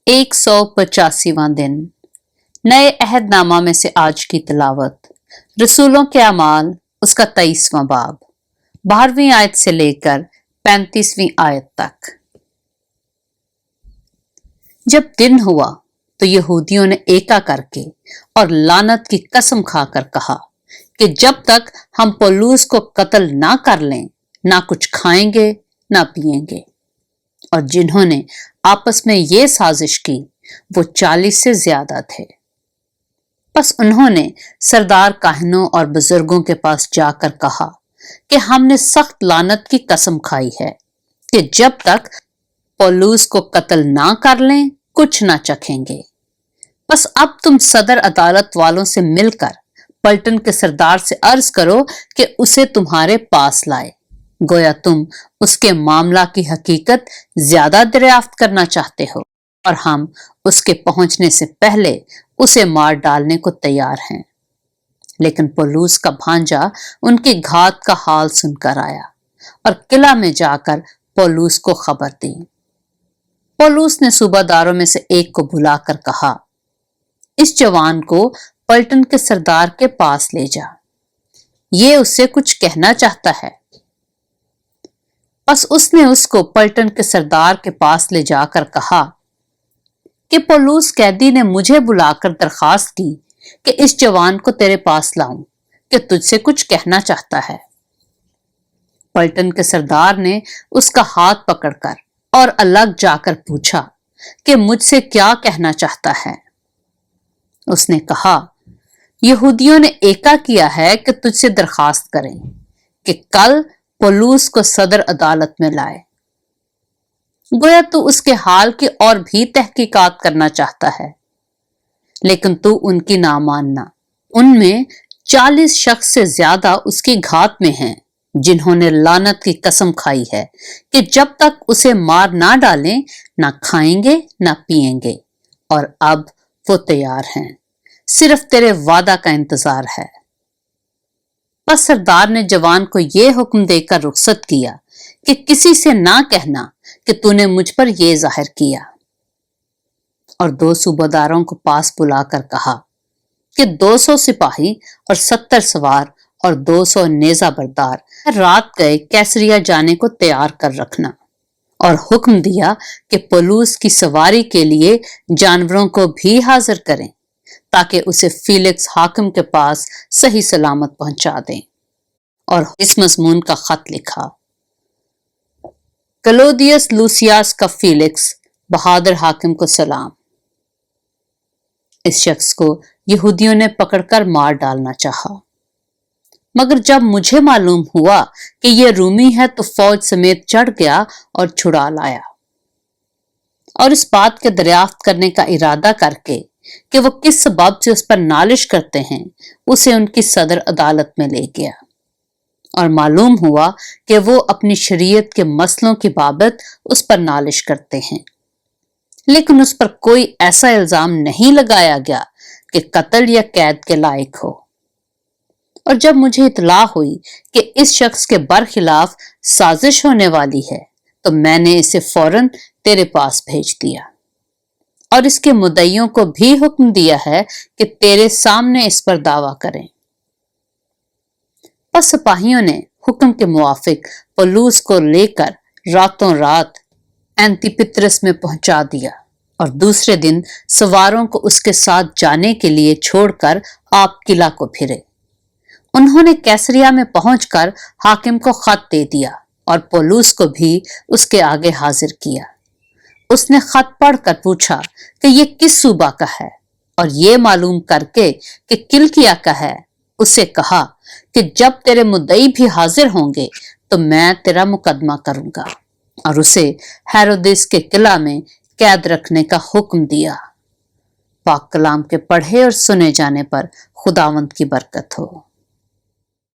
185वां दिन। नए अहदनामा में से आज की तिलावत रसूलों के अमाल उसका 23वां बाब 12वीं आयत से लेकर 35वीं आयत तक। जब दिन हुआ तो यहूदियों ने एका करके और लानत की कसम खाकर कहा कि जब तक हम पौलुस को कत्ल ना कर लें ना कुछ खाएंगे ना पिएंगे। और जिन्होंने आपस में ये साजिश की वो 40 से ज्यादा थे। बस उन्होंने सरदार काहिनों और बुजुर्गों के पास जाकर कहा कि हमने सख्त लानत की कसम खाई है कि जब तक पौलुस को कत्ल ना कर लें कुछ ना चखेंगे। बस अब तुम सदर अदालत वालों से मिलकर पलटन के सरदार से अर्ज करो कि उसे तुम्हारे पास लाए, गोया तुम उसके मामला की हकीकत ज्यादा दरियाफ्त करना चाहते हो और हम उसके पहुंचने से पहले उसे मार डालने को तैयार हैं। लेकिन पौलुस का भांजा उनकी घात का हाल सुनकर आया और किला में जाकर पौलुस को खबर दी। पौलुस ने सूबादारों में से एक को बुलाकर कहा, इस जवान को पलटन के सरदार के पास ले जा, ये उससे कुछ कहना चाहता है। बस उसने उसको पलटन के सरदार के पास ले जाकर कहा कि पौलुस कैदी ने मुझे बुलाकर दरखास्त की कि इस जवान को तेरे पास लाऊं कि तुझसे कुछ कहना चाहता है। पलटन के सरदार ने उसका हाथ पकड़कर और अलग जाकर पूछा कि मुझसे क्या कहना चाहता है। उसने कहा, यहूदियों ने एका किया है कि तुझसे दरखास्त करें कि कल पौलुस को सदर अदालत में लाए, गोया तू उसके हाल की और भी तहकीकात करना चाहता है। लेकिन तू उनकी ना मानना। उनमें 40 शख्स से ज्यादा उसकी घात में हैं, जिन्होंने लानत की कसम खाई है कि जब तक उसे मार ना डालें ना खाएंगे ना पिएंगे। और अब वो तैयार हैं, सिर्फ तेरे वादा का इंतजार है। बस सरदार ने जवान को यह हुक्म देकर रुखसत किया कि किसी से ना कहना कि तूने मुझ पर यह जाहिर किया। और 2 सूबेदारों को पास बुलाकर कहा कि 200 सिपाही और 70 सवार और 200 नेजा बरदार रात गए कैसरिया जाने को तैयार कर रखना। और हुक्म दिया कि पौलुस की सवारी के लिए जानवरों को भी हाजिर करें ताकि उसे फीलिक्स हाकिम के पास सही सलामत पहुंचा दें। और इस मजमून का खत लिखा, क्लौदियस लूसियास का फीलिक्स बहादुर हाकिम को सलाम। इस शख्स को यहूदियों ने पकड़कर मार डालना चाहा, मगर जब मुझे मालूम हुआ कि यह रूमी है तो फौज समेत चढ़ गया और छुड़ा लाया। और इस बात के दरियाफ्त करने का इरादा करके कि वो किस सबब से उस पर नालिश करते हैं, उसे उनकी सदर अदालत में ले गया। और मालूम हुआ कि वो अपनी शरीयत के मसलों की बाबत उस पर नालिश करते हैं, लेकिन उस पर कोई ऐसा इल्जाम नहीं लगाया गया कि कत्ल या कैद के लायक हो। और जब मुझे इतला हुई कि इस शख्स के बरखिलाफ साजिश होने वाली है तो मैंने इसे फौरन तेरे पास भेज दिया और इसके मुद्दइयों को भी हुक्म दिया है कि तेरे सामने इस पर दावा करें। बस सिपाहियों ने हुक्म के मुवाफिक पौलुस को लेकर रातों रात एंतिपत्रिस में पहुंचा दिया और दूसरे दिन सवारों को उसके साथ जाने के लिए छोड़कर आप किला को फिरे। उन्होंने कैसरिया में पहुंचकर हाकिम को खत दे दिया और पौलुस को भी उसके आगे हाजिर किया। उसने खत पढ़कर पूछा कि ये किस सूबा का है, और ये मालूम करके कि किलकिया का है उसे कहा कि जब तेरे मुद्दई भी हाजिर होंगे तो मैं तेरा मुकदमा करूंगा। और उसे हेरोदेस के किला में कैद रखने का हुक्म दिया। पाक कलाम के पढ़े और सुने जाने पर खुदावंद की बरकत हो।